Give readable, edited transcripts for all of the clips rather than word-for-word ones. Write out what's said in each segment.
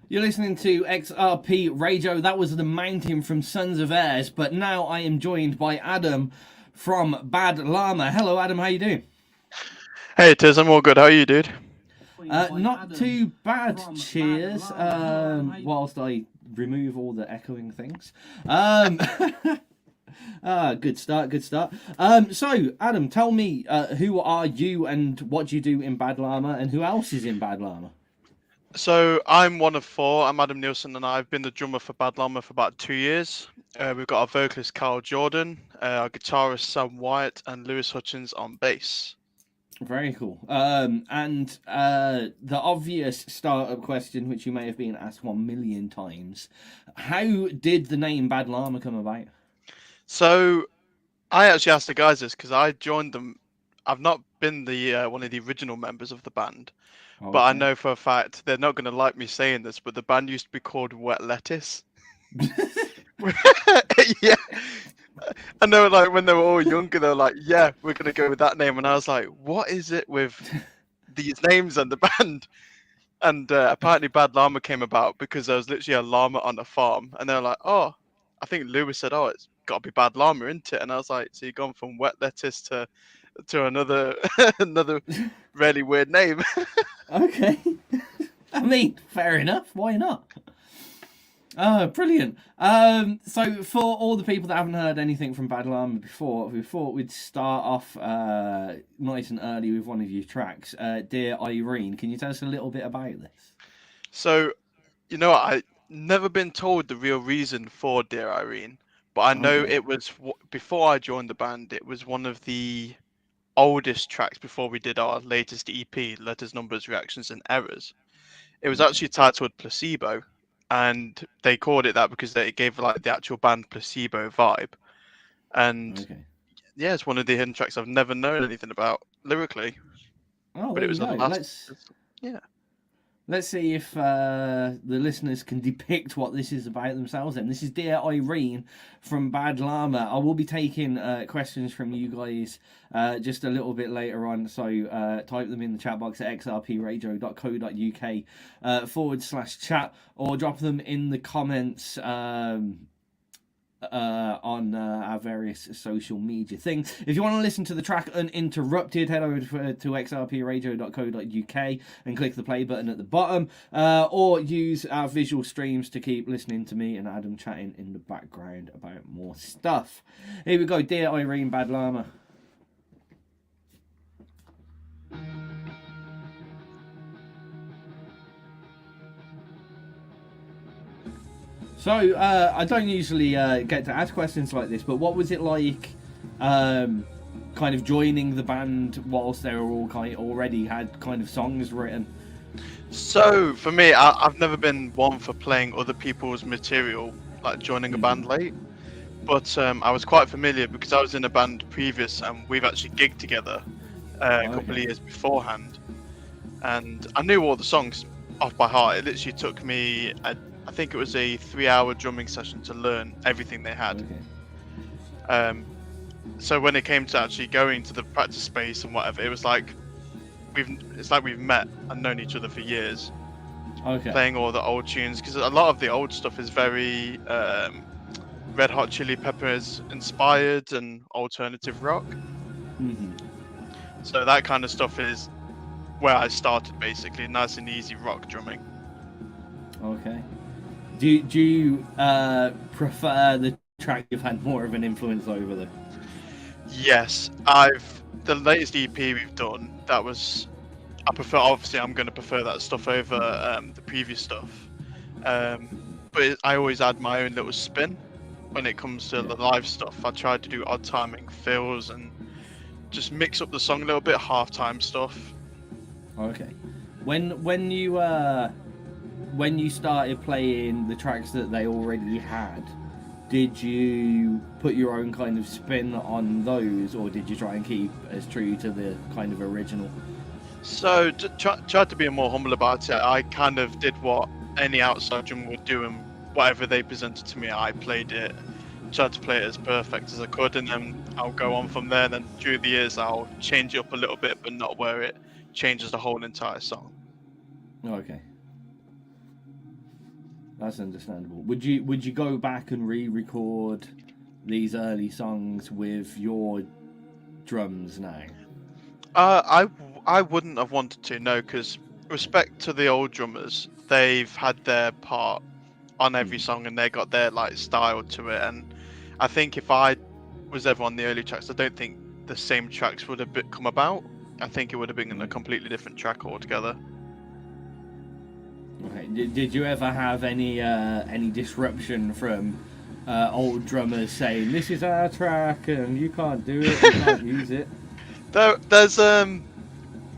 You're listening to XRP Radio. That was The Mountain from Sons of Airs, but now I am joined by Adam from Bad Llama. Hello, Adam. How you doing? Hey, Tizz, I'm all good. How are you, dude? Not too bad, cheers. Whilst I remove all the echoing things. Good start, good start. So, Adam, tell me, who are you and what do you do in Bad Llama, and who else is in Bad Llama? So, I'm one of four. I'm Adam Nielsen, and I've been the drummer for Bad Llama for about 2 years. We've got our vocalist, Carl Jordan, our guitarist, Sam Wyatt, and Lewis Hutchins on bass. Very cool. And the obvious startup question, which you may have been asked 1,000,000 times, how did the name Bad Llama come about? So, I actually asked the guys this because I joined them. I've not been the one of the original members of the band, but I know for a fact they're not going to like me saying this, but the band used to be called Wet Lettuce. Yeah. I know, like, when they were all younger, they were like, yeah, we're going to go with that name. And I was like, what is it with these names and the band? And apparently Bad Llama came about because there was literally a llama on a farm. And they were like, oh, I think Lewis said, oh, it's got to be Bad Llama, isn't it? And I was like, so you've gone from Wet Lettuce to another another really weird name. Okay. I mean, fair enough. Why not? Brilliant. So for all the people that haven't heard anything from Bad Llama before, we thought we'd start off nice and early with one of your tracks, Dear Irene. Can you tell us a little bit about this? So, you know, I never been told the real reason for Dear Irene, but I know it was before I joined the band. It was one of the oldest tracks before we did our latest EP, Letters, Numbers, Reactions, and Errors. It was actually titled Placebo, and they called it that because it gave like the actual band Placebo vibe. And yeah, it's one of the hidden tracks I've never known anything about lyrically. Oh, but it was the last. Let's see if the listeners can depict what this is about themselves. Then this is Dear Irene from Bad Llama. I will be taking questions from you guys just a little bit later on. So type them in the chat box at xrpradio.co.uk /chat, or drop them in the comments on our various social media things. If you want to listen to the track uninterrupted, head over to xrpradio.co.uk and click the play button at the bottom, or use our visual streams to keep listening to me and Adam chatting in the background about more stuff. Here we go. Dear Irene, Bad Llama. So, I don't usually get to ask questions like this, but what was it like kind of joining the band whilst they were all already had kind of songs written? So, for me, I've never been one for playing other people's material, like joining a band late. But I was quite familiar because I was in a band previous and we've actually gigged together a couple of years beforehand. And I knew all the songs off by heart. It literally took me I think it was a 3-hour drumming session to learn everything they had. So when it came to actually going to the practice space and whatever, it was like we've met and known each other for years. Playing all the old tunes, because a lot of the old stuff is very Red Hot Chili Peppers inspired and alternative rock. So that kind of stuff is where I started, basically, nice and easy rock drumming. Do you prefer the track you've had more of an influence over though? Yes, the latest EP we've done, I prefer, obviously I'm going to prefer that stuff over the previous stuff. But I always add my own little spin when it comes to the live stuff. I try to do odd timing fills and just mix up the song a little bit, halftime stuff. When you started playing the tracks that they already had, did you put your own kind of spin on those, or did you try and keep as true to the kind of original? So, tried to be more humble about it. I kind of did what any outside drummer would do, and whatever they presented to me, I played it tried to play it as perfect as I could, and then I'll go on from there. Then through the years, I'll change it up a little bit, but not where it changes the whole entire song. Okay. That's understandable. Would you go back and re-record these early songs with your drums now? I wouldn't have wanted to, no, because respect to the old drummers, they've had their part on every song and they got their like style to it. And I think if I was ever on the early tracks, I don't think the same tracks would have come about. I think it would have been a completely different track altogether. Okay. Did you ever have any disruption from old drummers saying this is our track and you can't do it, you can't use it? There's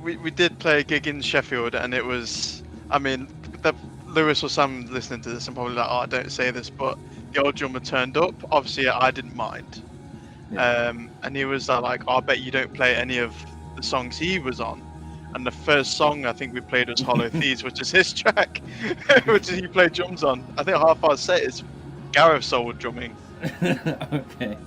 we did play a gig in Sheffield and it was, I mean, Lewis or Sam listening to this and probably like, oh, don't say this, but the old drummer turned up. Obviously, I didn't mind. Yeah. And he was like, oh, I bet you don't play any of the songs he was on. And the first song I think we played was Hollow Thieves, which is his track, which he played drums on. I think half our set is Gareth Soul drumming. Okay.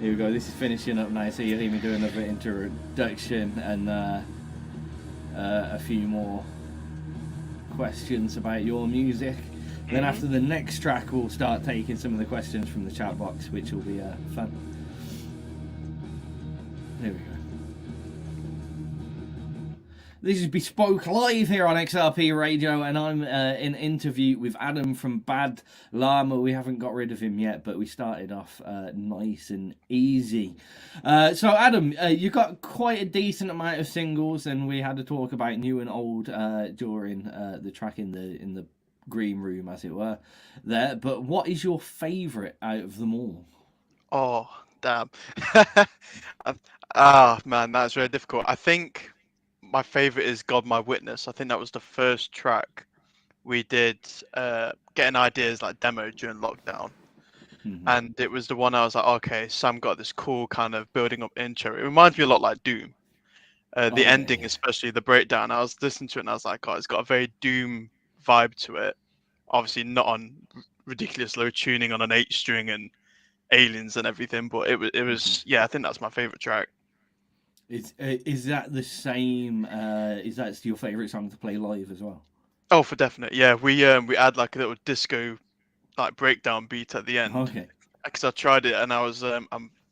Here we go. This is finishing up now, so you'll hear me do another introduction and a few more questions about your music. Then after the next track, we'll start taking some of the questions from the chat box, which will be fun. There we go. This is Bespoke live here on XRP Radio, and I'm in an interview with Adam from Bad Llama. We haven't got rid of him yet, but we started off nice and easy. So, Adam, you got quite a decent amount of singles, and we had to talk about new and old during the track in the green room, as it were. There, but what is your favourite out of them all? Oh, damn. Man, that's very difficult. I think my favorite is God My Witness. I think that was the first track we did getting ideas like demo during lockdown. And it was the one I was like, okay, Sam got this cool kind of building up intro. It reminds me a lot like Doom. The ending, Yeah. especially the breakdown, I was listening to it and I was like, oh, it's got a very Doom vibe to it. Obviously not on ridiculous low tuning on an 8 string and aliens and everything, but it was yeah, I think that's my favorite track. Is that the same? Is that your favourite song to play live as well? Oh, for definite. Yeah, we add like a little disco like breakdown beat at the end. Okay. Because I tried it and I was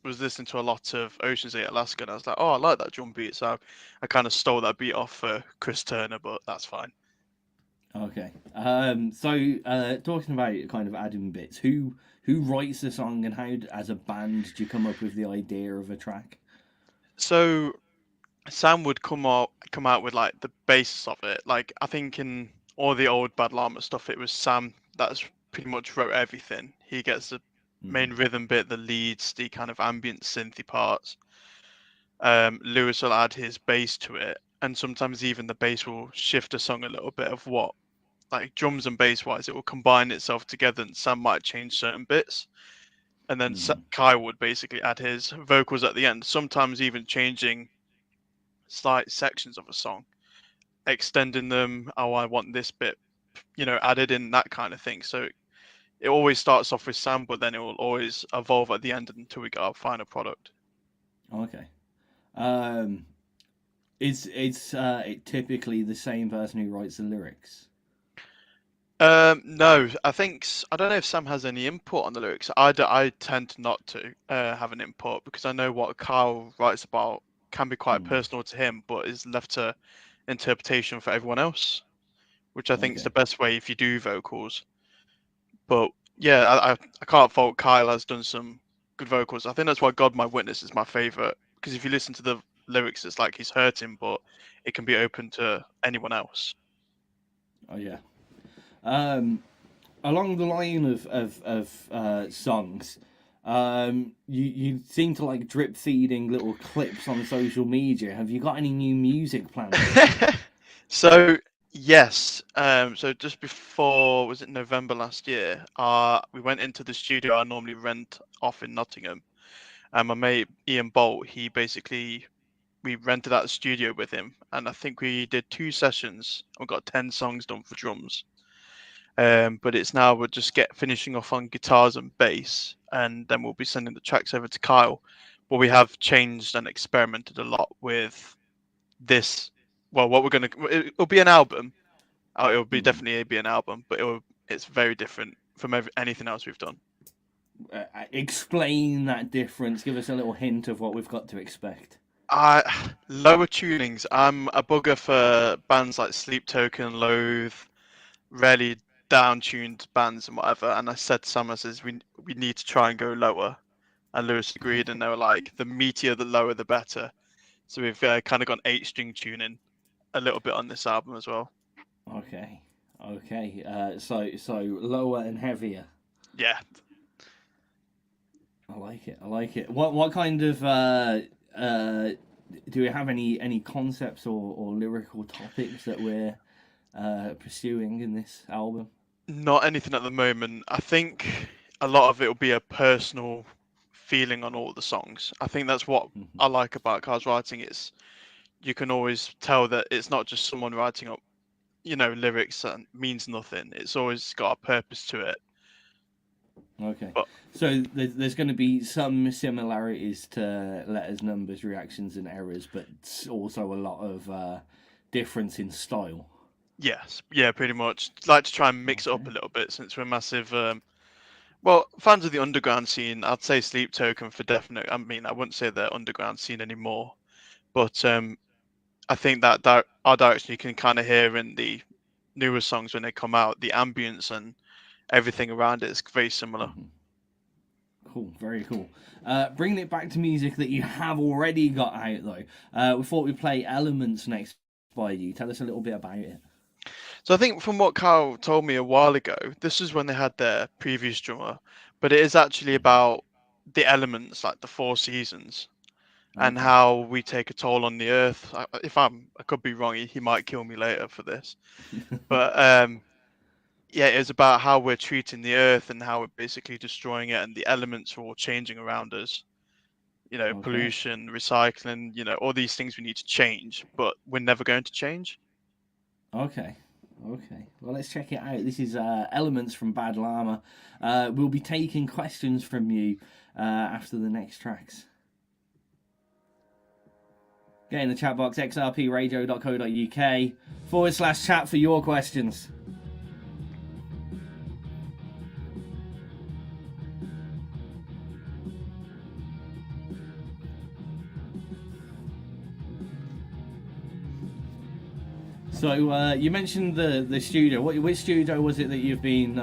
listening to a lot of Ocean's 8 Alaska and I was like, oh, I like that drum beat, so I kind of stole that beat off Chris Turner, but that's fine. Okay. So talking about kind of adding bits, who writes the song and how, as a band, do you come up with the idea of a track? So Sam would come out with like the basis of it. Like I think in all the old Bad Llama stuff, it was Sam that's pretty much wrote everything. He gets the main rhythm bit, the leads, the kind of ambient synthy parts. Lewis will add his bass to it, and sometimes even the bass will shift a song a little bit of what, like drums and bass wise, it will combine itself together, and Sam might change certain bits. And then Kai would basically add his vocals at the end, sometimes even changing slight sections of a song, extending them. Oh, I want this bit, added in, that kind of thing. So it always starts off with Sam, but then it will always evolve at the end until we get our final product. Okay. Is it typically the same person who writes the lyrics? No, I don't know if Sam has any input on the lyrics. I tend to not to have an input because I know what Kyle writes about can be quite personal to him, but is left to interpretation for everyone else, which I think is the best way if you do vocals. But yeah, I can't fault Kyle has done some good vocals. I think that's why God My Witness is my favorite, because if you listen to the lyrics, it's like he's hurting, but it can be open to anyone else. Oh yeah. Along the line of songs, you seem to like drip feeding little clips on social media. Have you got any new music planned? So yes, so just before, was it November last year? We went into the studio I normally rent off in Nottingham, and my mate Ian Bolt, he basically we rented out a studio with him, and I think we did 2 sessions. We got 10 songs done for drums. But it's now we're just finishing off on guitars and bass, and then we'll be sending the tracks over to Kyle. But we have changed and experimented a lot with this. Well, what we're gonna it'll be an album. It'll be definitely be an album, but it's very different from anything else we've done. Explain that difference. Give us a little hint of what we've got to expect. Lower tunings. I'm a bugger for bands like Sleep Token, Loathe, really down-tuned bands and whatever. And I said to Sam, I says we need to try and go lower. And Lewis agreed, and they were like, the meatier, the lower, the better. So we've kind of gone 8-string tuning a little bit on this album as well. Okay. So lower and heavier. Yeah. I like it. What kind of do we have any concepts or lyrical topics that we're pursuing in this album? Not anything at the moment. I think a lot of it will be a personal feeling on all the songs. I think that's what I like about Carl's writing. Is you can always tell that it's not just someone writing up, lyrics that means nothing. It's always got a purpose to it. Okay. So there's going to be some similarities to letters, numbers, reactions, and errors, but also a lot of difference in style. Yes. Yeah, pretty much. Like to try and mix it up a little bit since we're massive, fans of the underground scene. I'd say Sleep Token for definite. I mean, I wouldn't say the underground scene anymore, but I think that our direction you can kind of hear in the newer songs when they come out, the ambience and everything around it is very similar. Cool, very cool. Bringing it back to music that you have already got out though, we thought we'd play Elements next by you. Tell us a little bit about it. So I think from what Kyle told me a while ago, this is when they had their previous drummer, but it is actually about the elements, like the 4 seasons, and how we take a toll on the earth. I could be wrong. He might kill me later for this, but yeah, it's about how we're treating the earth and how we're basically destroying it, and the elements are all changing around us. Pollution, recycling, all these things we need to change, but we're never going to change. Okay. Well, let's check it out. This is Elements from Bad Llama. We'll be taking questions from you after the next tracks. Get in the chat box, xrpradio.co.uk/chat for your questions. So you mentioned the studio. Which studio was it that you've been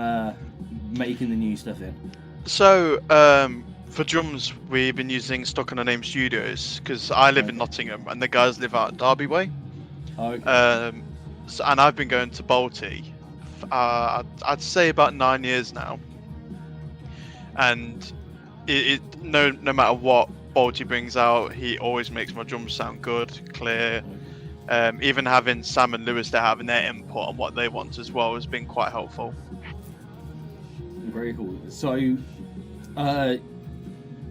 making the new stuff in? So for drums, we've been using Stuck on a Name Studios because I live in Nottingham and the guys live out Derby way. And I've been going to Balti. I'd say about 9 years now. And no matter what Balti brings out, he always makes my drums sound good, clear. Even having Sam and Lewis there having their input on what they want as well has been quite helpful. Very cool. So,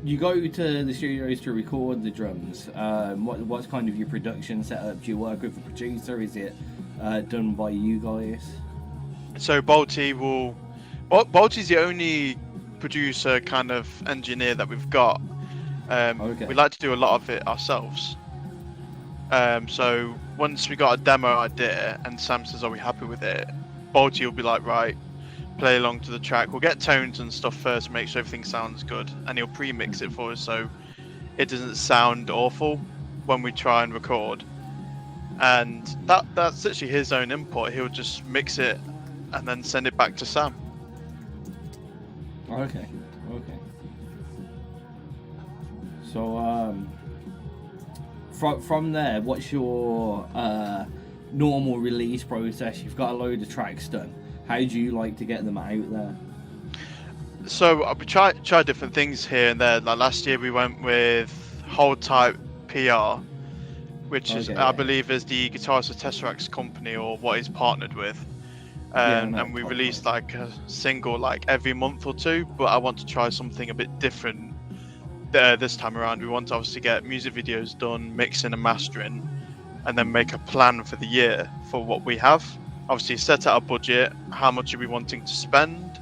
you go to the studios to record the drums. What's kind of your production setup? Do you work with the producer? Is it done by you guys? So Balti's the only producer kind of engineer that we've got. We like to do a lot of it ourselves. So once we got a demo idea and Sam says, are we happy with it? Balti will be like, right, play along to the track. We'll get tones and stuff first, make sure everything sounds good. And he'll pre-mix it for us so it doesn't sound awful when we try and record. And that's literally his own input. He'll just mix it and then send it back to Sam. Okay. So, from there, what's your normal release process? You've got a load of tracks done. How do you like to get them out there? So we try different things here and there. Like last year we went with Hold Type PR, which is I believe is the guitarist of Tesseract's company or what he's partnered with. And we released like a single like every month or two, but I want to try something a bit different this time around, we want to obviously get music videos done, mixing and mastering, and then make a plan for the year for what we have. Obviously, set out a budget, how much are we wanting to spend,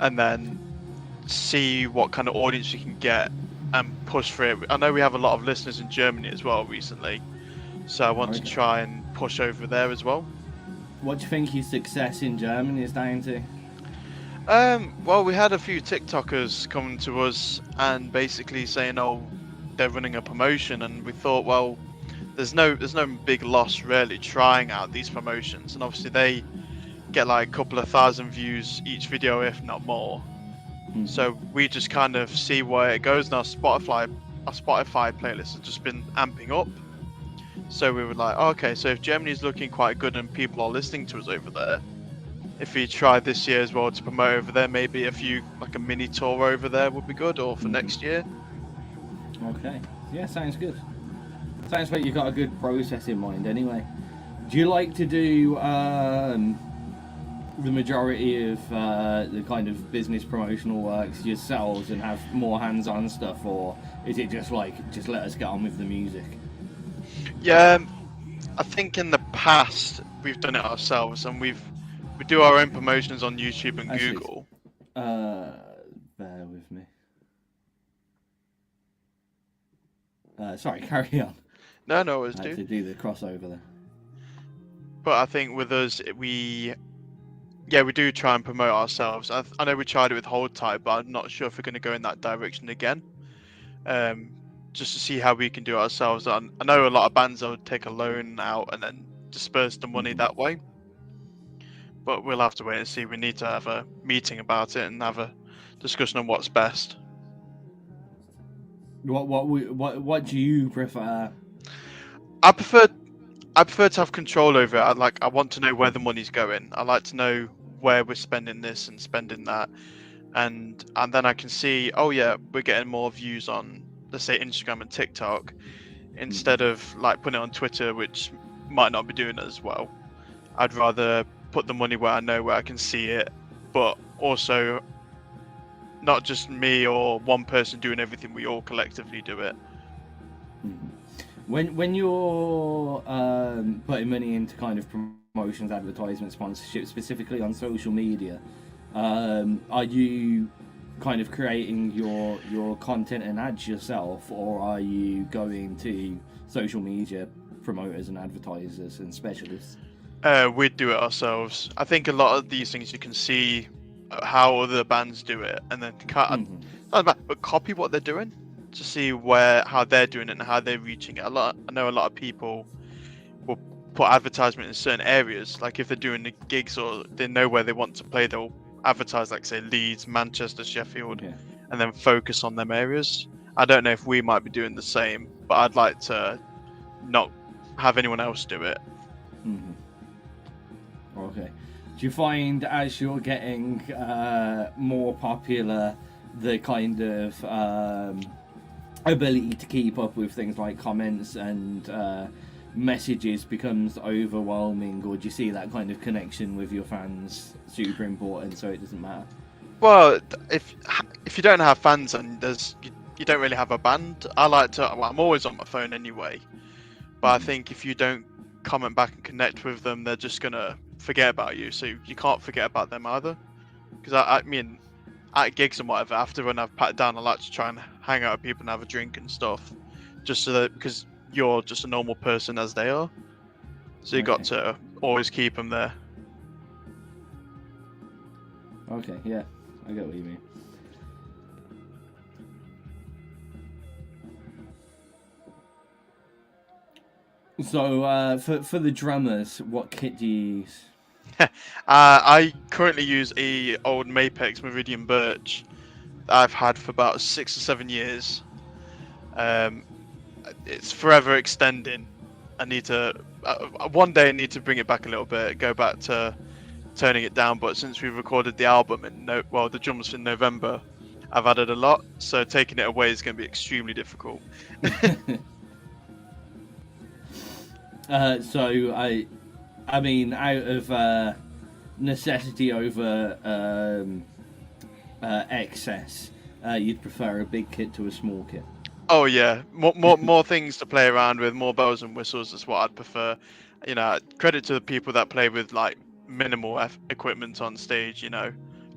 and then see what kind of audience we can get and push for it. I know we have a lot of listeners in Germany as well recently, so I want to try and push over there as well. What do you think your success in Germany is down to? Well, we had a few TikTokers coming to us and basically saying, "Oh, they're running a promotion," and we thought, well, there's no big loss really trying out these promotions, and obviously they get like a couple of thousand views each video, if not more. So we just kind of see where it goes, and our Spotify playlist has just been amping up. So we were like, oh, okay, so if Germany's looking quite good and people are listening to us over there, if we try this year as well to promote over there, maybe a mini tour over there would be good, or for next year. Okay, yeah, sounds good. Sounds like you've got a good process in mind anyway. Do you like to do the majority of the kind of business promotional works yourselves and have more hands-on stuff, or is it just let us get on with the music? Yeah, I think in the past we've done it ourselves, and we do our own promotions on YouTube and Google. Bear with me. Sorry, carry on. No, it's I had to do the crossover there. But I think with us, we do try and promote ourselves. I know we tried it with Hold Tight, but I'm not sure if we're going to go in that direction again. Just to see how we can do it ourselves. I know a lot of bands would take a loan out and then disperse the money that way. But we'll have to wait and see. We need to have a meeting about it and have a discussion on what's best. What do you prefer? I prefer to have control over it. I want to know where the money's going. I like to know where we're spending this and spending that, and then I can see, oh yeah, we're getting more views on, let's say, Instagram and TikTok, instead of putting it on Twitter, which might not be doing it as well. I'd rather put the money where I know, where I can see it, but also not just me or one person doing everything. We all collectively do it. When you're putting money into kind of promotions, advertisement, sponsorship, specifically on social media, are you kind of creating your content and ads yourself, or are you going to social media promoters and advertisers and specialists? We'd do it ourselves. I think a lot of these things you can see how other bands do it, and then but copy what they're doing to see how they're doing it and how they're reaching it. I know a lot of people will put advertisement in certain areas. Like if they're doing the gigs or they know where they want to play, they'll advertise say Leeds, Manchester, Sheffield, and then focus on them areas. I don't know if we might be doing the same, but I'd like to not have anyone else do it. Okay. Do you find as you're getting more popular, the kind of ability to keep up with things like comments and messages becomes overwhelming, or do you see that kind of connection with your fans super important, so it doesn't matter? Well, if you don't have fans and you don't really have a band, I'm always on my phone anyway, but I think if you don't comment back and connect with them, they're just gonna forget about you. So you can't forget about them either. Because I mean, at gigs and whatever, after when I've patted down, I like to try and hang out with people and have a drink and stuff, just so that, because you're just a normal person as they are, so you got to always keep them there. Okay, yeah, I get what you mean. So for the drummers, what kit do you use? I currently use a old Mapex Meridian Birch that I've had for about 6 or 7 years. It's forever extending. I need to one day I need to bring it back a little bit, go back to turning it down. But since we recorded the album the drums in November, I've added a lot, so taking it away is going to be extremely difficult. So I mean, out of necessity over excess, you'd prefer a big kit to a small kit. Oh yeah, more things to play around with, more bells and whistles is what I'd prefer. You know, credit to the people that play with like minimal equipment on stage. You know,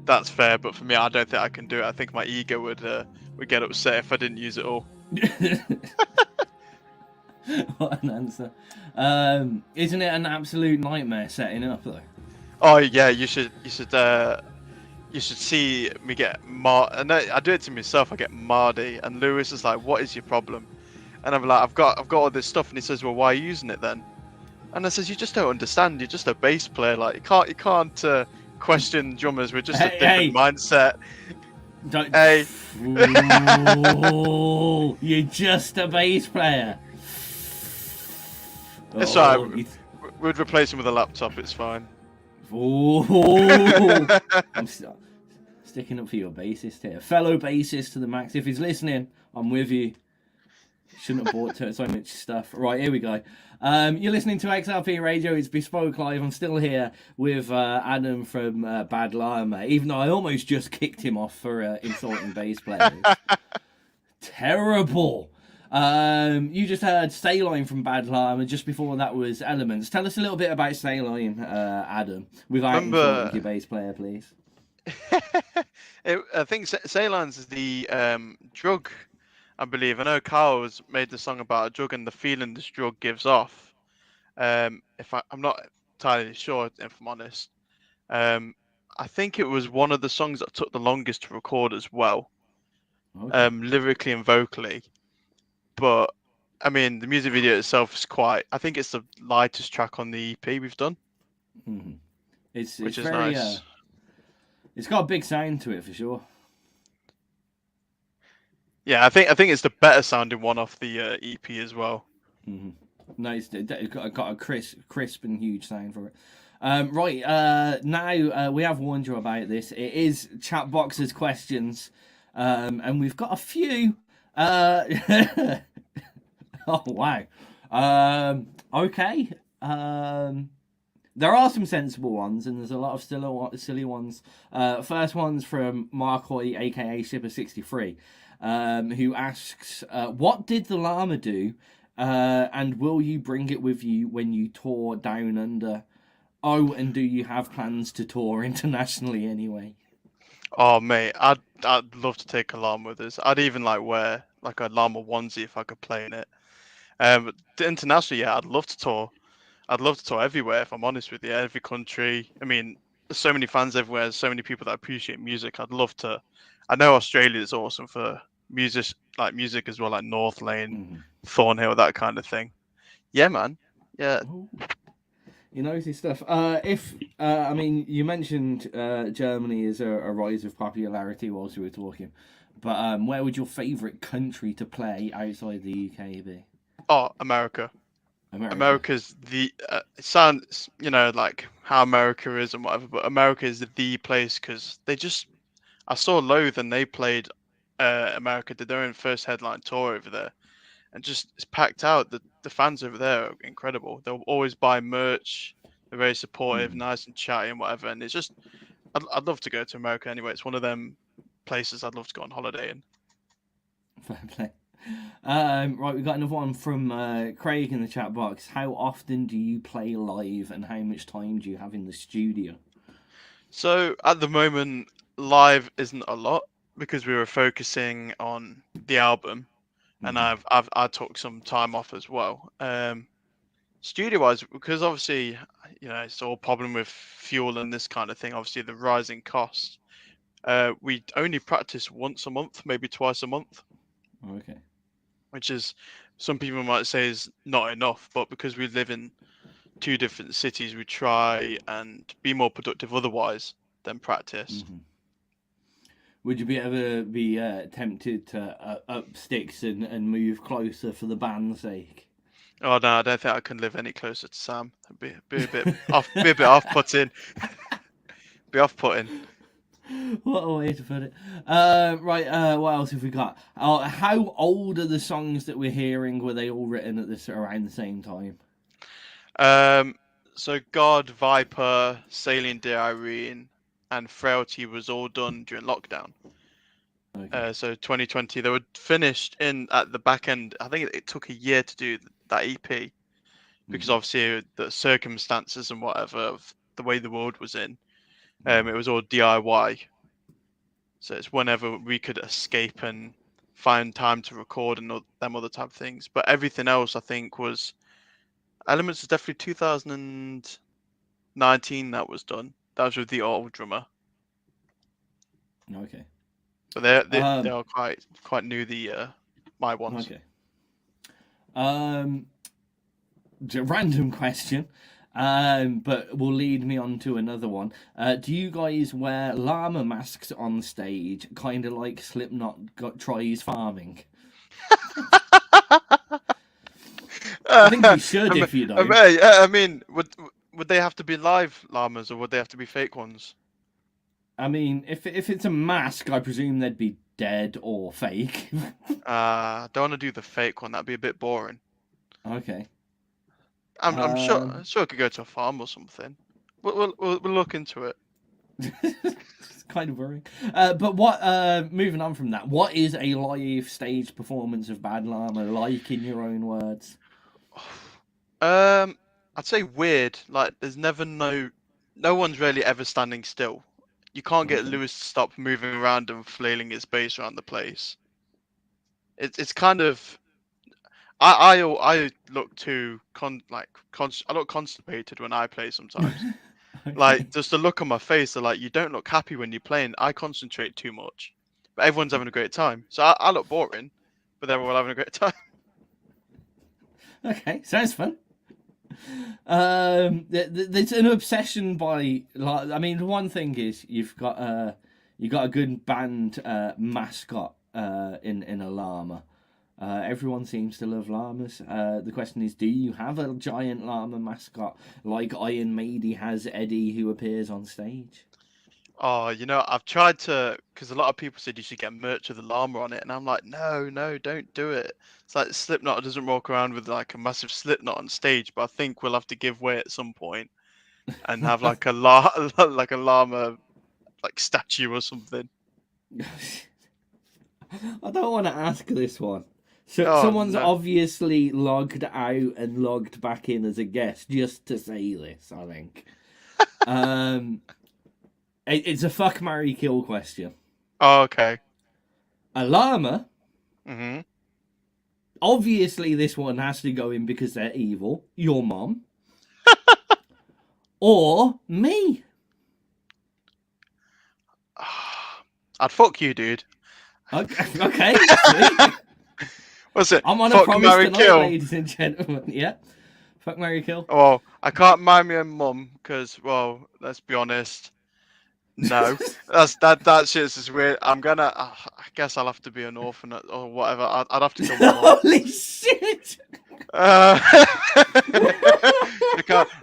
that's fair. But for me, I don't think I can do it. I think my ego would get upset if I didn't use it all. What an answer! Isn't it an absolute nightmare setting up though? Oh yeah, you should see me get and I do it to myself. I get mardy, and Lewis is like, "What is your problem?" And I'm like, "I've got all this stuff," and he says, "Well, why are you using it then?" And I says, "You just don't understand. You're just a bass player. Like you can't question drummers with just a different mindset." Don't... Hey, Ooh, you're just a bass player. it's alright. We'd replace him with a laptop. It's fine. Ooh. I'm sticking up for your bassist here, fellow bassist to the max. If he's listening, I'm with you. Shouldn't have bought so much stuff. Right, here we go. You're listening to XRP Radio. It's Bespoke Live. I'm still here with Adam from Bad Llama, even though I almost just kicked him off for insulting bass players. Terrible. You just heard Saline from Bad Llama. Just before that was Elements. Tell us a little bit about Saline, Adam, without insulting your bass player, please. I think Salines is the drug, I believe. I know Carl's made the song about a drug and the feeling this drug gives off. I'm not entirely sure, if I'm honest. I think it was one of the songs that took the longest to record as well, Okay. lyrically and vocally. But I mean, the music video itself is I think it's the lightest track on the EP we've done. Mm-hmm. Which is very nice. It's got a big sound to it for sure. Yeah, I think it's the better sounding one off the EP as well. Mm-hmm. No, it's got a crisp and huge sound for it. Right, now we have warned you about this. It is chat boxes questions, and we've got a few. Oh wow. Okay. There are some sensible ones, and there's a lot of silly ones. First one's from Mark Hoy, aka Shipper63, who asks, "What did the llama do? And will you bring it with you when you tour down under? Oh, and do you have plans to tour internationally anyway?" Oh mate, I'd love to take a llama with us. I'd even like wear like a llama onesie if I could play in it. But internationally, yeah, I'd love to tour. I'd love to tour everywhere if I'm honest with you. Every country. I mean, there's so many fans everywhere. There's so many people that appreciate music. I'd love to. I know Australia is awesome for music as well, like North Lane, Thornhill, that kind of thing. Yeah, man. Yeah. Oh. You know his stuff. I mean, you mentioned Germany is a rise of popularity whilst we were talking, but where would your favourite country to play outside the UK be? Oh, America. America's the it sounds, like how America is and whatever, but America is the place because I saw Loathe and they played America, did their own first headline tour over there, and just it's packed out. The fans over there are incredible. They'll always buy merch. They're very supportive, nice and chatty and whatever. And it's just I'd love to go to America anyway. It's one of them places I'd love to go on holiday in. Fair play. Right, we got another one from Craig in the chat box. How often do you play live, and how much time do you have in the studio? So at the moment, live isn't a lot because we were focusing on the album, and I took some time off as well. Studio wise, because obviously, it's all problem with fuel and this kind of thing. Obviously, the rising costs. We only practice once a month, maybe twice a month. Okay. Which is, some people might say is not enough, but because we live in two different cities, we try and be more productive otherwise than practice. Would you ever be tempted to up sticks and move closer for the band's sake? Oh no, I don't think I can live any closer to Sam. It'd be a bit off-putting. Be off-putting. What a way to put it. Right, what else have we got? How old are the songs that we're hearing? Were they all written around the same time? So God, Viper, Sailing Dear Irene, and Frailty was all done during lockdown. Okay. So 2020, they were finished in at the back end. I think it took a year to do that EP because Mm, obviously the circumstances and whatever of the way the world was in. mm. It was all DIY. So it's whenever we could escape and find time to record and them other type of things. But everything else, I think, was Elements is definitely 2019 that was done. That was with the old drummer. Okay. But they Um. are quite new. The my ones. Okay. Um. Random question. But will lead me on to another one. Do you guys wear llama masks on stage, kind of like Slipknot tries farming? I think you should if you don't. Yeah, I mean, would they have to be live llamas or would they have to be fake ones? I mean, if it's a mask, I presume they'd be dead or fake. Don't want to do the fake one. That'd be a bit boring. Okay. I'm sure. Um, I'm sure I could go to a farm or something. We'll look into it. it's kind of worrying. But what? Moving on from that, what is a live stage performance of Bad Llama like in your own words? I'd say weird. Like, there's never no one's really ever standing still. You can't get Okay. Lewis to stop moving around and flailing his bass around the place. It's kind of I look too I look constipated when I play sometimes. Okay. Like just the look on my face, they're like, you don't look happy when you're playing. I concentrate too much, but everyone's having a great time. So I look boring, but they're all having a great time. Okay. Sounds fun. There's an obsession by like. I mean, the one thing is you got a good band mascot in a llama. Everyone seems to love llamas. The question is, do you have a giant llama mascot like Iron Maiden has Eddie, who appears on stage? Oh, I've tried to, because a lot of people said you should get merch with the llama on it, and I'm like, no, no, don't do it. It's like Slipknot doesn't walk around with like a massive Slipknot on stage, but I think we'll have to give way at some point and have like like a llama like statue or something. I don't want to ask this one. So Oh someone's no. obviously logged out and logged back in as a guest just to say this. I think. Um, it's a fuck, marry, kill question. Oh, okay. A llama. Mhm. Obviously, this one has to go in because they're evil. Your mom. Or me. I'd fuck you, dude. Okay, okay. Sweet. What's it? I'm on a Fuck, promise marry, tonight, kill. ladies and gentlemen. Yeah. Fuck, marry, kill. Well, I can't marry my mum because, well, let's be honest. No, that shit's just weird. I guess I'll have to be an orphan or whatever. I'd have to go with mum. Holy shit! Uh,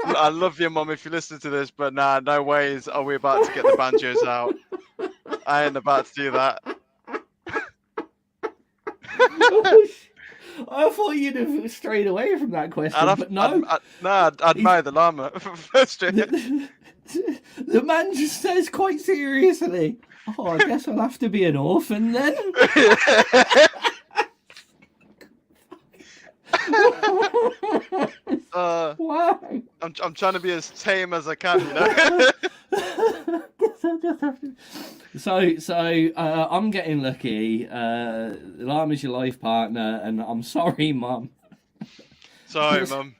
I love you, mum, if you listen to this, but nah, no ways are we about to get the banjos out. I ain't about to do that. I thought you'd have strayed away from that question, but no. I'd marry the llama first. The man just says quite seriously, "Oh, I guess I'll have to be an orphan then." Wow. I'm trying to be as tame as I can, you know. I'm getting lucky. Lama's your life partner, and I'm sorry, Mum. Sorry, mum.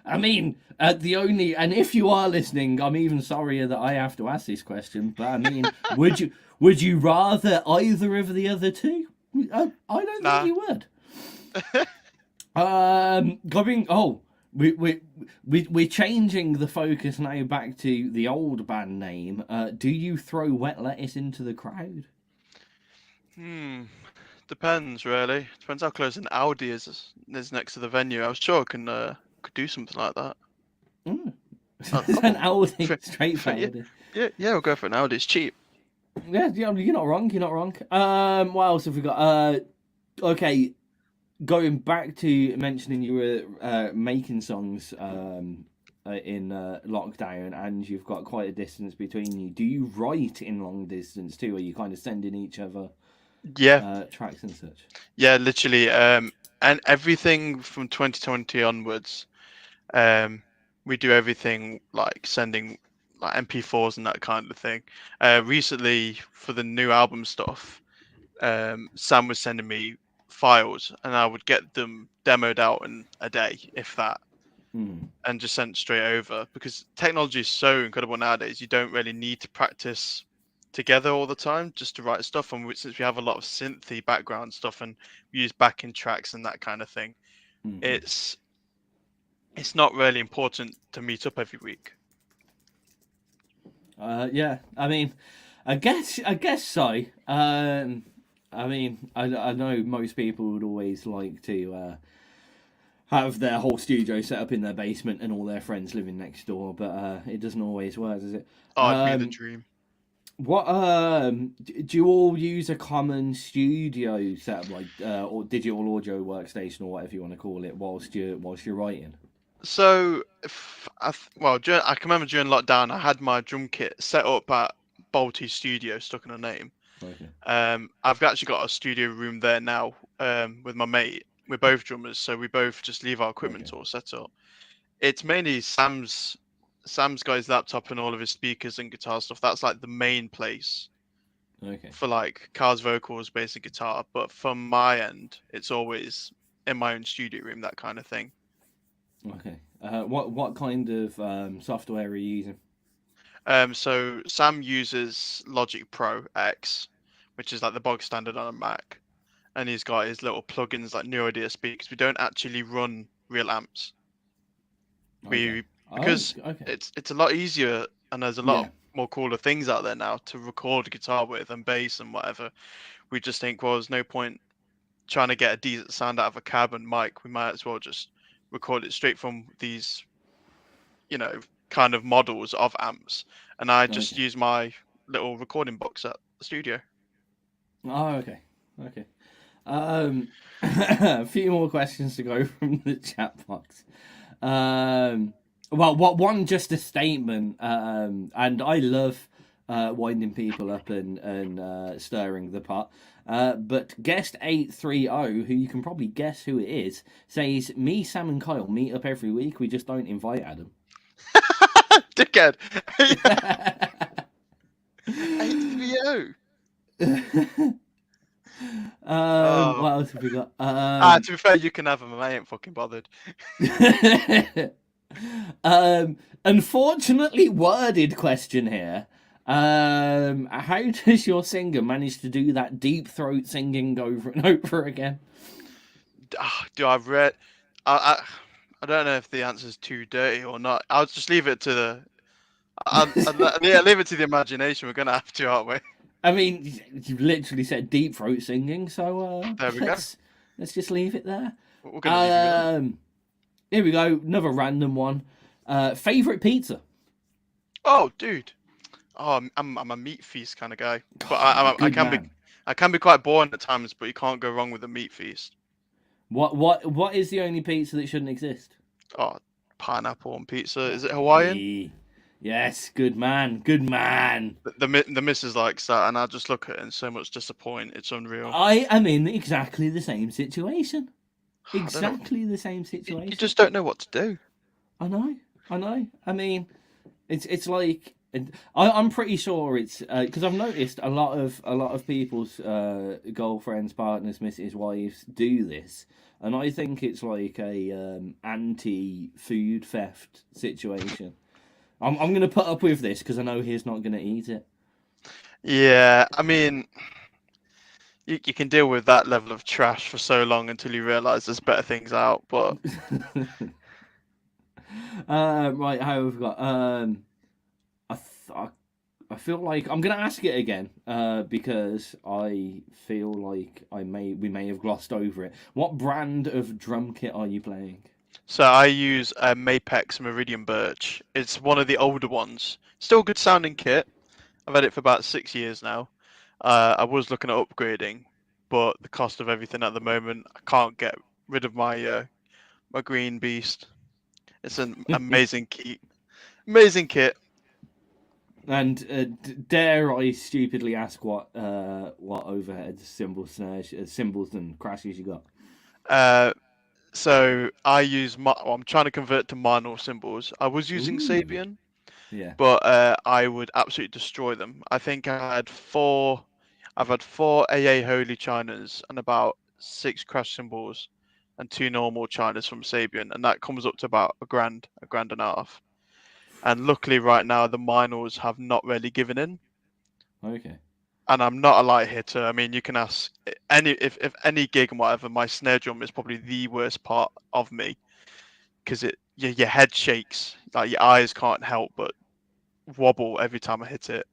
I mean, and if you are listening, I'm even sorrier that I have to ask this question. But I mean, would you rather either of the other two? I don't Nah. think you would. We're changing the focus now back to the old band name. Do you throw wet lettuce into the crowd? Depends, really. Depends how close an Audi is next to the venue. I was sure I could do something like that. An Audi, straightforward. Yeah, we'll go for an Audi. It's cheap. Yeah, you're not wrong. You're not wrong. What else have we got? Okay, going back to mentioning you were making songs in lockdown, and you've got quite a distance between you. Do you write in long distance too? Are you kind of sending each other Yeah, tracks and such? yeah, literally. And everything from 2020 onwards, we do everything like sending like MP4s and that kind of thing. Recently, for the new album stuff, Sam was sending me files, and I would get them demoed out in a day, if that, Mm. and just sent straight over. Because technology is so incredible nowadays, you don't really need to practice together all the time just to write stuff. And since we have a lot of synthy background stuff and we use backing tracks and that kind of thing, Mm-hmm. it's not really important to meet up every week. Yeah, I mean, I guess so. I mean, I know most people would always like to have their whole studio set up in their basement and all their friends living next door, but it doesn't always work, does it? Oh, it'd be the dream. What do you all use a common studio setup, like or digital audio workstation or whatever you want to call it, whilst you're writing? So, I can remember during lockdown, I had my drum kit set up at Balti Studio, stuck in a name. Okay. I've actually got a studio room there now, with my mate. We're both drummers, so we both just leave our equipment Okay. all set up. It's mainly Sam's got his laptop and all of his speakers and guitar stuff. That's like the main place Okay. for like cars, vocals, bass, and guitar. But from my end, it's always in my own studio room, that kind of thing. Okay. What kind of software are you using? So Sam uses Logic Pro X, which is like the bog standard on a Mac, and he's got his little plugins like Neural DSP because we don't actually run real amps. Okay. We Oh, because okay. it's a lot easier and there's a lot Yeah. more cooler things out there now to record guitar with and bass and whatever. We just think, well, there's no point trying to get a decent sound out of a cab and mic. We might as well just record it straight from these, kind of models of amps. And I just Okay. use my little recording box at the studio. Oh, okay. Okay. A few more questions to go from the chat box. Well, what one just a statement, and I love winding people up and stirring the pot. But guest 830, who you can probably guess who it is, says me, Sam, and Kyle meet up every week. We just don't invite Adam. Dickhead. 830. Oh. What else have we got? To be fair, you can have them. I ain't fucking bothered. Unfortunately worded question here. How does your singer manage to do that deep throat singing over and over again? Do I read? I don't know if the answer's too dirty or not. I'll just leave it to the. Yeah, leave it to the imagination. We're gonna have to, aren't we? I mean, you've literally said deep throat singing, so There we go. let's just leave it there. We're gonna leave it with that. Here we go. Another random one. Favorite pizza? Oh, dude. Oh, I'm a meat feast kind of guy, but I Good can man. I can be quite boring at times, but you can't go wrong with a meat feast. What is the only pizza that shouldn't exist? Oh, pineapple on pizza. Is it Hawaiian? Hey. Yes, good man. Good man. The missus likes that, and I just look at it and so much disappoint. It's unreal. I am in exactly the same situation. I don't know. Exactly the same You situation. just don't know what to do. I know. I mean, it's like I'm pretty sure it's because I've noticed a lot of people's girlfriends, partners, misses, wives do this, and I think it's like a anti-food theft situation. I'm gonna put up with this because I know he's not gonna eat it. Yeah, I mean, you can deal with that level of trash for so long until you realise there's better things out. But Right, how have we got? I feel like I'm gonna ask it again because I feel like we may have glossed over it. What brand of drum kit are you playing? so I use a Mapex Meridian Birch. It's one of the older ones. Still good sounding kit. I've had it for about 6 years now. I was looking at upgrading, but the cost of everything at the moment, I can't get rid of my my green beast. It's an amazing kit. Amazing kit. And dare I stupidly ask what overhead cymbals and crashes you got? So I use I'm trying to convert to minor cymbals. I was using Ooh. Sabian, Yeah. but I would absolutely destroy them. I think I've had four AA Holy Chinas and about 6 crash cymbals and 2 normal Chinas from Sabian, and that comes up to about a grand and a half. And luckily, right now the minors have not really given in, Okay. and I'm not a light hitter. I mean, you can ask if any gig and whatever. My snare drum is probably the worst part of me because your head shakes, like your eyes can't help but wobble every time I hit it.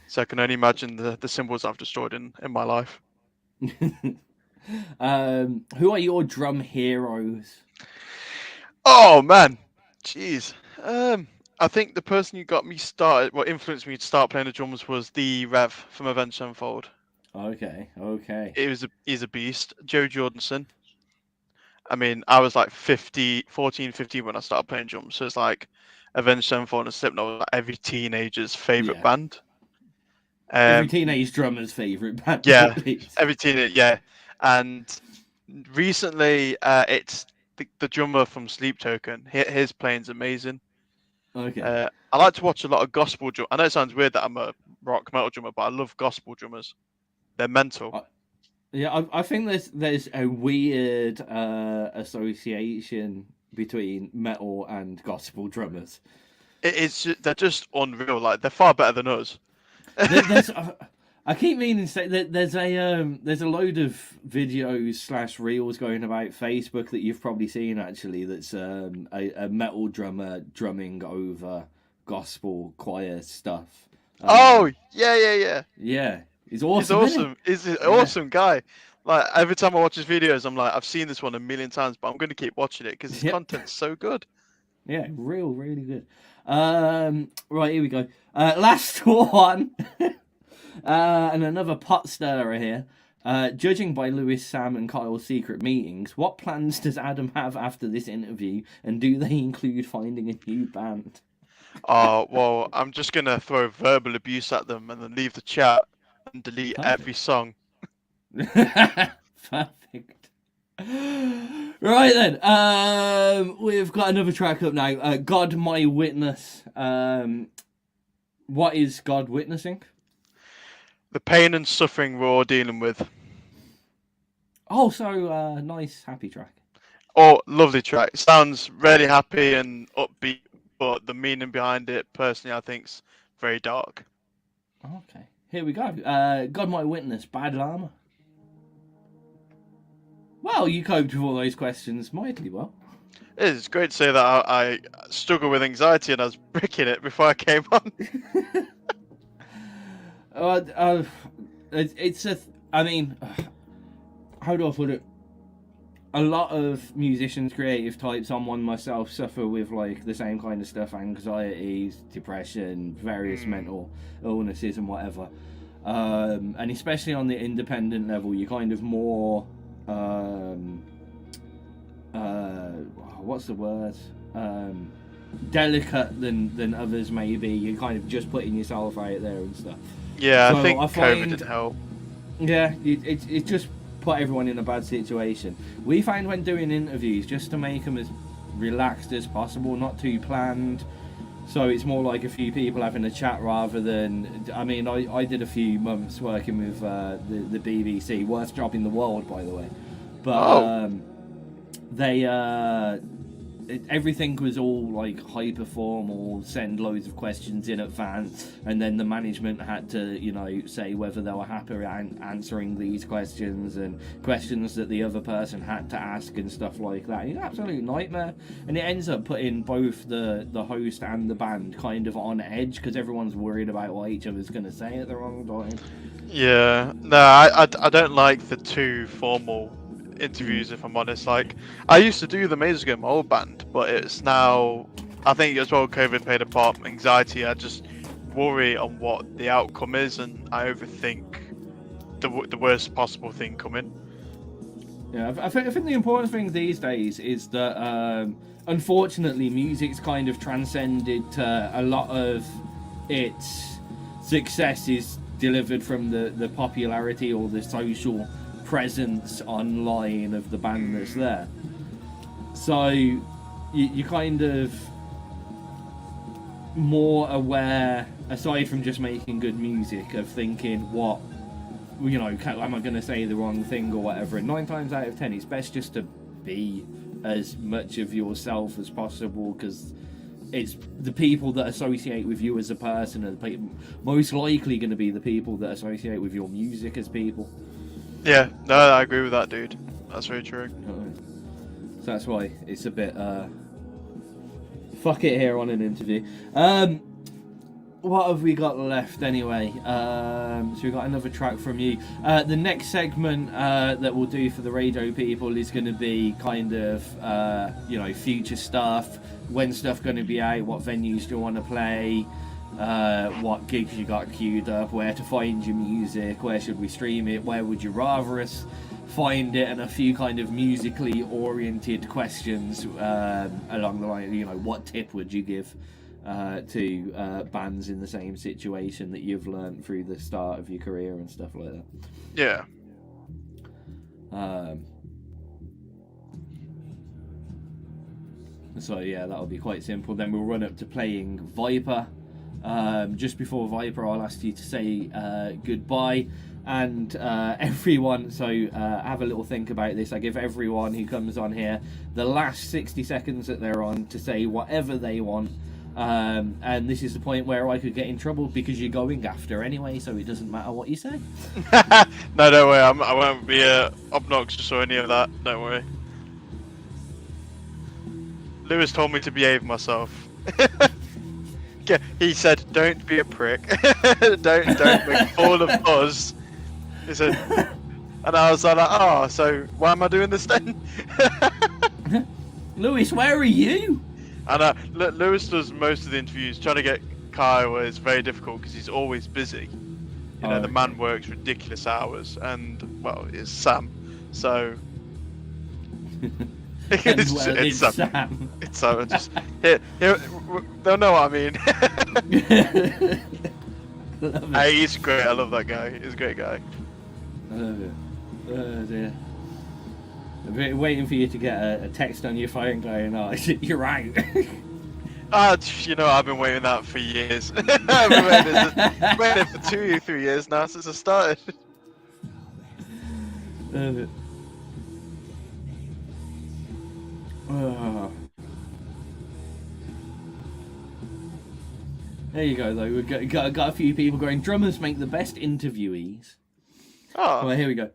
So I can only imagine the cymbals I've destroyed in my life. Who are your drum heroes? Oh man, jeez. I think the person who got me started, what influenced me to start playing the drums was the Rev from Avenged Sevenfold. Okay. He's a beast. Joe Jordanson. I mean, I was like 14, 15 when I started playing drums. So it's like Avenged Sevenfold and Slipknot was like every teenager's favorite Yeah. band. Every teenage drummer's favorite band, Yeah, at least. every teenager, yeah. And recently, it's the drummer from Sleep Token. His playing's amazing. Okay. I like to watch a lot of gospel drum. I know it sounds weird that I'm a rock metal drummer, but I love gospel drummers. They're mental. Yeah, I think there's a weird association between metal and gospel drummers. They're just unreal. Like they're far better than us. There's I keep meaning to say that there's a load of videos / reels going about Facebook that you've probably seen actually. That's a metal drummer drumming over gospel choir stuff. Oh yeah. Yeah, he's He's awesome, isn't awesome. He's an he? Yeah. awesome guy. Like every time I watch his videos, I'm like, I've seen this one a million times, but I'm going to keep watching it because his Yep. content's so good. Yeah, really good. Right, here we go. Last one. And another pot stirrer here. Judging by Lewis, Sam, and Kyle's secret meetings, what plans does Adam have after this interview, and do they include finding a new band? Oh, well, I'm just going to throw verbal abuse at them and then leave the chat and delete every song. Perfect. Right then, we've got another track up now. God, My Witness. What is God witnessing? The pain and suffering we're all dealing with. Oh, so nice, happy track. Oh, lovely track. Sounds really happy and upbeat, but the meaning behind it, personally, I think's very dark. Okay, here we go. God, My Witness, Bad Llama. Well, you coped with all those questions mightily well. It's great to say that I struggle with anxiety and I was bricking it before I came on. I mean, how do I put it? A lot of musicians, creative types, I'm one myself, suffer with like the same kind of stuff: anxieties, depression, various mental illnesses, and whatever. And especially on the independent level, you're kind of more, what's the word? Delicate than others. Maybe you're kind of just putting yourself out there and stuff. Yeah, So I think I COVID find- didn't help. Yeah, it just put everyone in a bad situation. We find when doing interviews, just to make them as relaxed as possible, not too planned. So it's more like a few people having a chat rather than. I mean, I did a few months working with the BBC, worst job in the world, by the way. But everything was all like hyper formal, send loads of questions in advance, and then the management had to, say whether they were happy answering these questions and questions that the other person had to ask and stuff like that. It's an absolute nightmare, and it ends up putting both the host and the band kind of on edge because everyone's worried about what each other's going to say at the wrong time. Yeah, no, I don't like the too formal interviews, if I'm honest. Like, I used to do them ages ago in my old band, but it's now, I think as well COVID played a part. Anxiety, I just worry on what the outcome is, and I overthink the worst possible thing coming. Yeah, I think the important thing these days is that unfortunately music's kind of transcended a lot of its success is delivered from the popularity or the social presence online of the band that's there. So you kind of more aware, aside from just making good music, of thinking what, you know, am I going to say the wrong thing or whatever. And 9 times out of 10 it's best just to be as much of yourself as possible, because it's the people that associate with you as a person are the most likely going to be the people that associate with your music as people. Yeah, no, I agree with that, dude. That's very true. So that's why it's a bit fuck it here on an interview. What have we got left anyway? So we've got another track from you. The next segment that we'll do for the radio people is going to be kind of, you know, future stuff. When stuff going to be out? What venues do you want to play? What gigs you got queued up? Where to find your music? Where should we stream it? Where would you rather us find it? And a few kind of musically oriented questions along the line. You know, what tip would you give to bands in the same situation that you've learned through the start of your career and stuff like that? Yeah. So yeah, that'll be quite simple. Then we'll run up to playing Viper. Just before Viper, I'll ask you to say goodbye. And everyone, so have a little think about this. I give everyone who comes on here the last 60 seconds that they're on to say whatever they want. And this is the point where I could get in trouble because you're going after anyway, so it doesn't matter what you say. No, don't worry. I won't be obnoxious or any of that. Don't worry. Lewis told me to behave myself. He said, "Don't be a prick. don't make all of us." He said, and I was like, "Oh, so why am I doing this then?" Lewis, where are you? And Lewis does most of the interviews. Trying to get Kyle is very difficult because he's always busy. You know, the man works ridiculous hours, and well, it's Sam, so. It's Sam. It's Sam. Just here, they'll know what I mean. Hey, he's great. I love that guy. He's a great guy. I love it. Oh dear. I've been waiting for you to get a text on your phone going, "Oh, you're out." You know, I've been waiting that for years. I've been waiting for 2-3 years now since I started. Love it. Oh. There you go, though. We've got a few people going, drummers make the best interviewees. Oh. Well, here we go.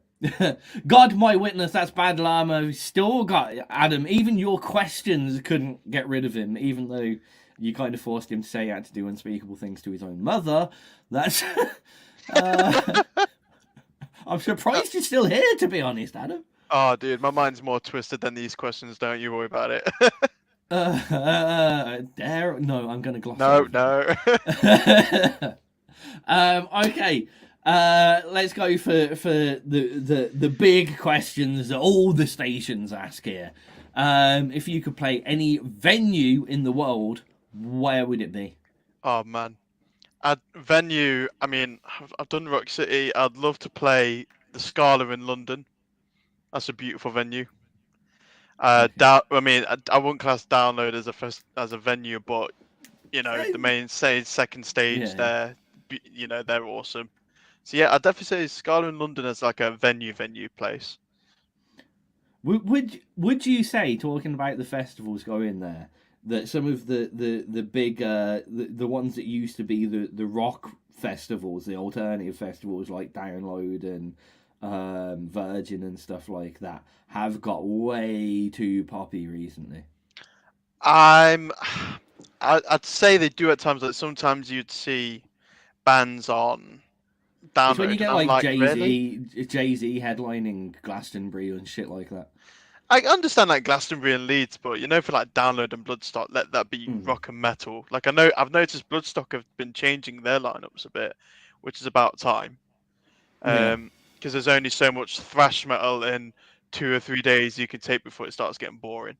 God, my witness, that's Bad Llama. We still got Adam. Even your questions couldn't get rid of him, even though you kind of forced him to say he had to do unspeakable things to his own mother. That's... I'm surprised you're still here, to be honest, Adam. Oh, dude, my mind's more twisted than these questions. Don't you worry about it. No, I'm going to gloss No. Okay. Let's go for the big questions that all the stations ask here. If you could play any venue in the world, where would it be? Oh man, venue. I mean, I've done Rock City. I'd love to play the Scala in London. That's a beautiful venue. I wouldn't class Download as a venue, but you know the main second stage there. You know they're awesome. So yeah, I'd definitely say Scala in London as like a venue place. Would you say, talking about the festivals going there, that some of the big the ones that used to be the rock festivals, the alternative festivals like Download and Virgin and stuff like that, have got way too poppy recently? I'd say they do at times. Like sometimes you'd see bands on Download. It's when you get like Jay-Z really? headlining Glastonbury and shit like that. I understand like Glastonbury and Leeds, but you know, for like Download and Bloodstock, let that be rock and metal. Like I've noticed Bloodstock have been changing their lineups a bit, which is about time. Because there's only so much thrash metal and 2 or 3 days you can take before it starts getting boring.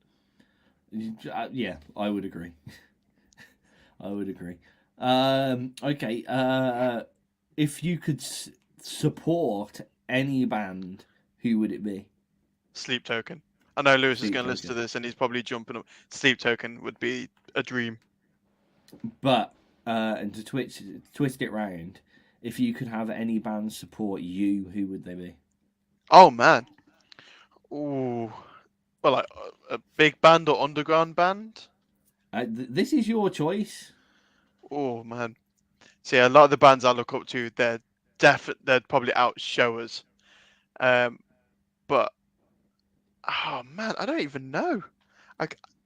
Yeah, I would agree. I would agree. Okay. If you could support any band, who would it be? Sleep Token. I know Lewis is Sleep going to listen to Token. this and he's probably jumping up. Sleep Token would be a dream. But and to twist it round, if you could have any band support you, who would they be? Oh man. Ooh. Well, like a big band or underground band? This is your choice. Oh man. See, a lot of the bands I look up to, they'd probably outshow us. But oh man, I don't even know.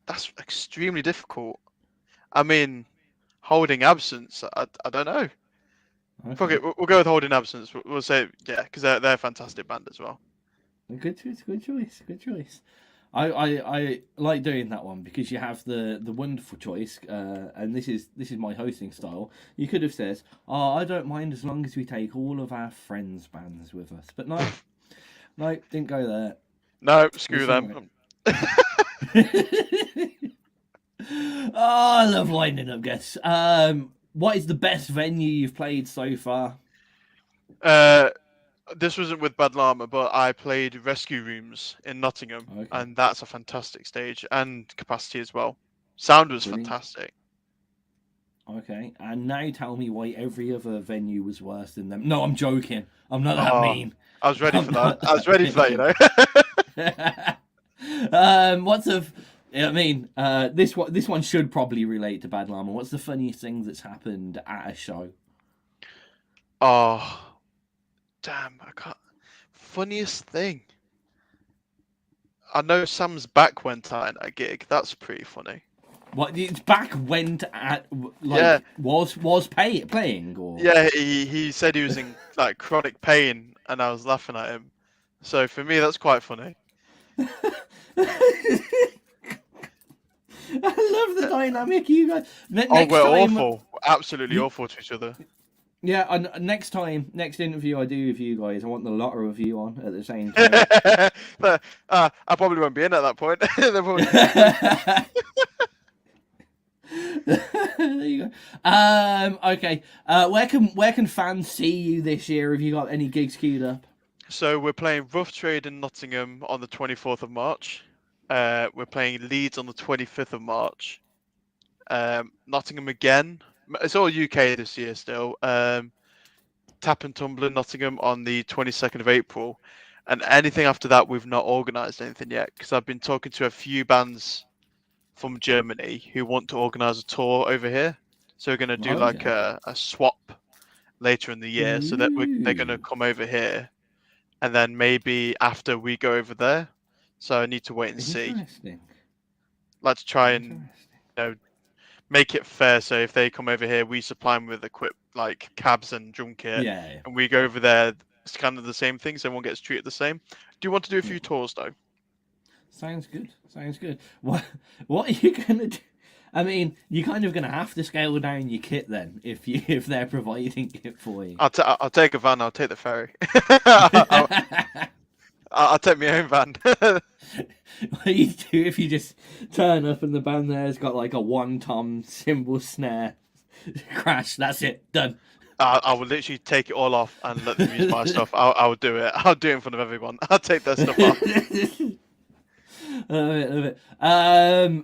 That's extremely difficult. I mean, Holding Absence. I don't know. Fuck Okay. it, we'll go with Holding Absence. We'll say yeah, because they're a fantastic band as well. Good choice. Good choice. Good choice. I like doing that one because you have the wonderful choice, and this is my hosting style. You could have said, "Oh, I don't mind as long as we take all of our friends' bands with us," but no, no, didn't go there. No, screw them. Oh, I love winding up guests. What is the best venue you've played so far? This wasn't with Bad Llama, but I played Rescue Rooms in Nottingham, Okay. and that's a fantastic stage and capacity as well. Sound was Brilliant. fantastic. Okay, and now tell me why every other venue was worse than them. No, I'm joking. I'm not that mean. I was ready for that. I was ready for that, you know. What's the? I mean, this one should probably relate to Bad Llama. What's the funniest thing that's happened at a show? Oh, damn! I can't. Funniest thing. I know Sam's back went out in that gig. That's pretty funny. What? Its back went at like Yeah. was playing or? Yeah, he said he was in like chronic pain, and I was laughing at him. So for me, that's quite funny. I love the dynamic you guys. We're time, awful. We're absolutely awful to each other. Yeah, and next interview I do with you guys, I want the lot of you on at the same time. But, I probably won't be in at that point. There you go. Okay. Where can fans see you this year? Have you got any gigs queued up? So we're playing Rough Trade in Nottingham on the 24th of March. We're playing Leeds on the 25th of March. Nottingham again. It's all UK this year still. Tap and Tumble in Nottingham on the 22nd of April. And anything after that, we've not organised anything yet because I've been talking to a few bands from Germany who want to organise a tour over here. So we're going to do a swap later in the year so that they're going to come over here. And then maybe after we go over there. So I need to wait and see. Let's try and make it fair. So if they come over here, we supply them with like cabs and drum kit. Yeah. And we go over there. It's kind of the same thing. So everyone gets treated the same. Do you want to do a few tours though? Sounds good. What are you gonna do? I mean, you're kind of gonna have to scale down your kit then if they're providing it for you. I'll take a van. I'll take the ferry. I'll take my own van. What you do if you just turn up and the band there's got like a 1-tom cymbal snare crash? That's it, done. I will literally take it all off and let them use my stuff. I will do it. I'll do it in front of everyone. I'll take their stuff off. Love it.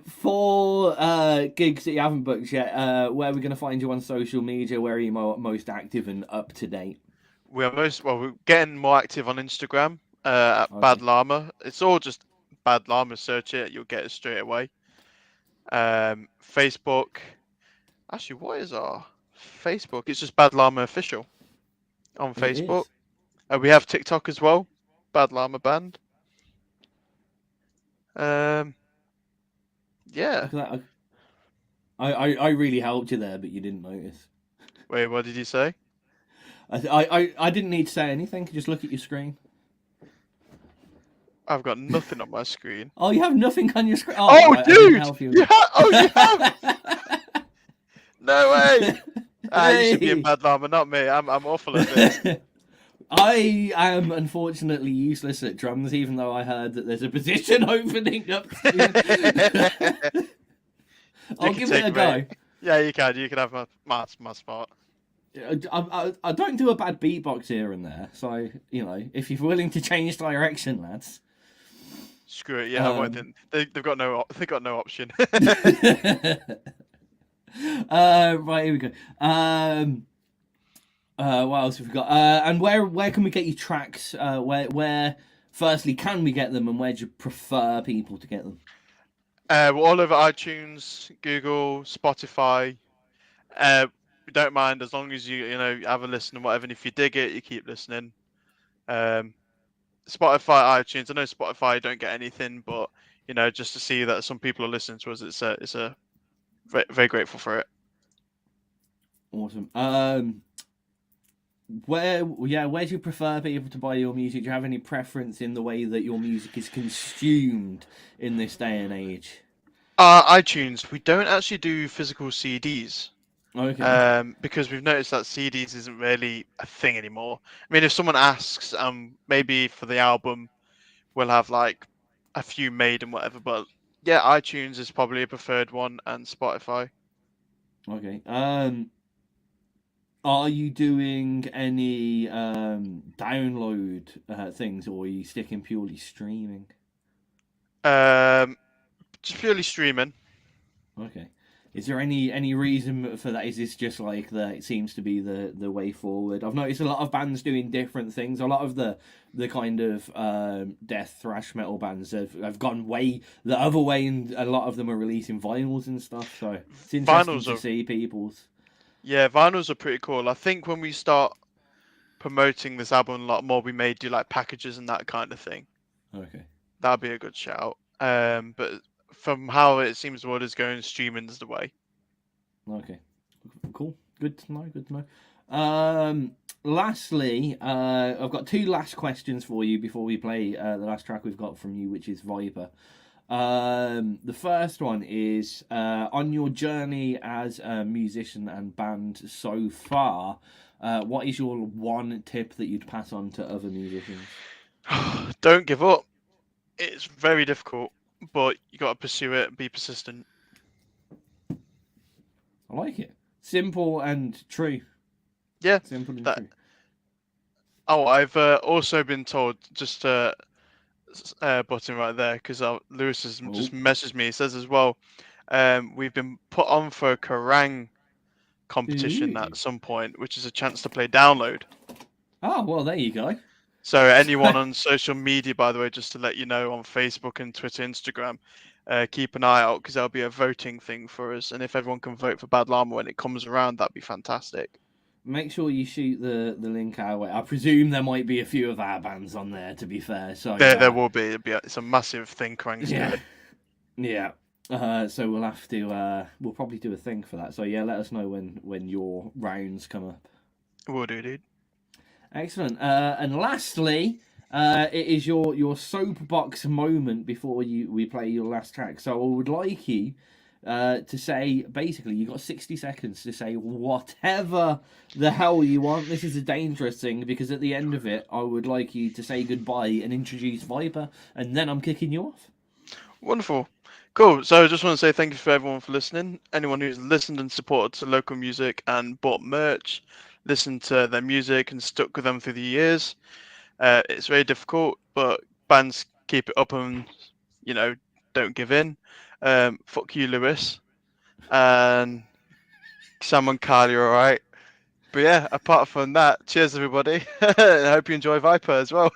For gigs that you haven't booked yet, where are we going to find you on social media? Where are you most active and up to date? We're getting more active on Instagram at Bad Llama. It's all just Bad Llama. Search it, you'll get it straight away. Facebook. Actually, what is our Facebook? It's just Bad Llama Official on Facebook. We have TikTok as well. Bad Llama Band. Yeah. I really helped you there, but you didn't notice. Wait, what did you say? I didn't need to say anything. Just look at your screen. I've got nothing on my screen. Oh, you have nothing on your screen. Oh, dude! You have. No way! You should be in Bad Llama, not me. I'm awful at this. I am unfortunately useless at drums, even though I heard that there's a position opening up. I'll give it a go. Yeah, you can. You can have my spot. I don't do a bad beatbox here and there, so if you're willing to change direction, lads. Screw it. Yeah, I won't. They've got no option. Right, here we go. What else have we got? And where can we get your tracks? Where firstly can we get them, and where do you prefer people to get them? We're all over iTunes, Google, Spotify. We don't mind as long as you have a listen and whatever. And if you dig it, you keep listening. Spotify, iTunes. I know Spotify don't get anything, but just to see that some people are listening to us, it's a very, very grateful for it. Awesome. Where do you prefer people to buy your music? Do you have any preference in the way that your music is consumed in this day and age? iTunes. We don't actually do physical CDs. Okay. Because we've noticed that CDs isn't really a thing anymore. I mean, if someone asks, maybe for the album, we'll have like a few made and whatever. But yeah, iTunes is probably a preferred one, and Spotify. Okay. Are you doing any download things, or are you sticking purely streaming? Just purely streaming. Okay. Is there any reason for that? Is this just like it seems to be the way forward? I've noticed a lot of bands doing different things. A lot of the kind of death thrash metal bands have gone the other way, and a lot of them are releasing vinyls and stuff. So it's interesting to see people's. Yeah, vinyls are pretty cool. I think when we start promoting this album a lot more, we may do like packages and that kind of thing. Okay. That'd be a good shout. But from how it seems the world is going, streaming's the way. Okay. Cool. Good to know. Lastly, I've got two last questions for you before we play the last track we've got from you, which is Viper. The first one is on your journey as a musician and band so far, what is your one tip that you'd pass on to other musicians? Don't give up. It's very difficult, but you got to pursue it and be persistent. I like it. Simple and true. Yeah. Simple and true. Oh, I've also been told, just button right there, because Lewis has just messaged me. He says as well, we've been put on for a Kerrang competition at some point, which is a chance to play download. Oh, well, there you go. So anyone on social media, by the way, just to let you know, on Facebook and Twitter, Instagram, keep an eye out, because there'll be a voting thing for us. And if everyone can vote for Bad Llama when it comes around, that'd be fantastic. Make sure you shoot the link our way. I presume there might be a few of our bands on there, to be fair. So there will be. It's a massive thing, Kerrang's doing. Yeah. So we'll have to. We'll probably do a thing for that. So yeah, let us know when your rounds come up. Will do, dude. Excellent. And lastly, it is your soapbox moment before we play your last track. So I would like you to say, basically, you got 60 seconds to say whatever the hell you want. This is a dangerous thing, because at the end of it, I would like you to say goodbye and introduce Viper, and then I'm kicking you off. Wonderful. Cool. So I just want to say thank you for everyone for listening. Anyone who's listened and supported to local music and bought merch, listened to their music and stuck with them through the years. It's very difficult, but bands keep it up and, don't give in. Fuck you, Lewis. And Sam and Carly are alright. But yeah, apart from that, cheers everybody. I hope you enjoy Viper as well.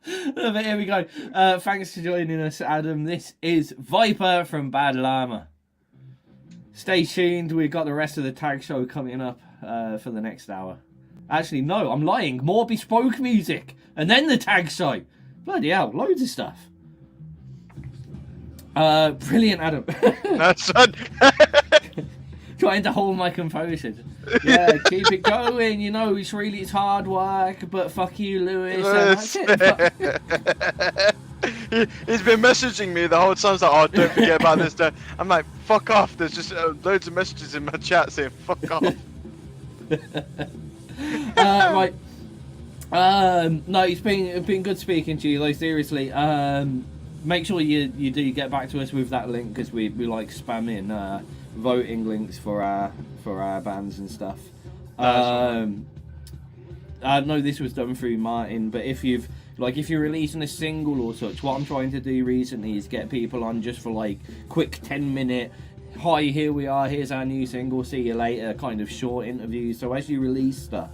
Here we go. Thanks for joining us, Adam. This is Viper from Bad Llama. Stay tuned. We've got the rest of the tag show coming up for the next hour. Actually, no, I'm lying. More Bespoke music. And then the tag show. Bloody hell, loads of stuff. Brilliant, Adam. That's fun. Trying to hold my composure. Yeah, keep it going. It's hard work, but fuck you, Lewis. That's it. He's been messaging me the whole time. He's like, oh, don't forget about this. I'm like, fuck off. There's just loads of messages in my chat saying, fuck off. Right. No, it's been good speaking to you, though. Seriously. Make sure you do get back to us with that link, because we like spamming voting links for our bands and stuff. I know this was done through Martin, but if you're releasing a single or such, what I'm trying to do recently is get people on just for like quick 10-minute, hi, here we are, here's our new single, see you later, kind of short interviews. So as you release stuff,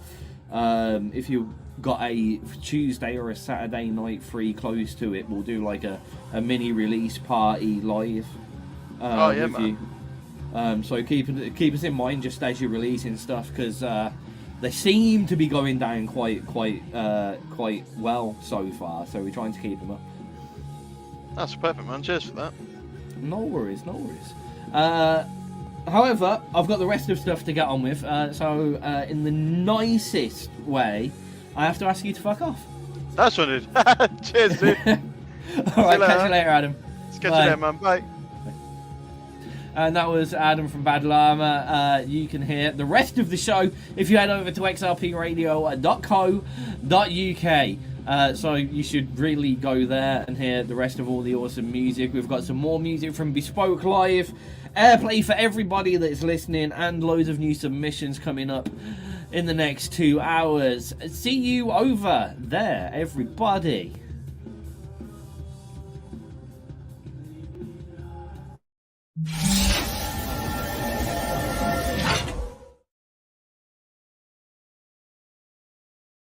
if you've got a Tuesday or a Saturday night free close to it, we'll do like a mini release party live with man. you. So keep us in mind just as you're releasing stuff, because they seem to be going down quite well so far. So we're trying to keep them up. That's perfect, man. Cheers for that. No worries. However, I've got the rest of stuff to get on with. So in the nicest way, I have to ask you to fuck off. That's what it is. Cheers, dude. Alright, catch you later, Adam. Catch you later, man. Bye. And that was Adam from Bad Llama. You can hear the rest of the show if you head over to xrpradio.co.uk. So you should really go there and hear the rest of all the awesome music. We've got some more music from Bespoke Live, airplay for everybody that's listening, and loads of new submissions coming up in the next 2 hours. See you over there, everybody.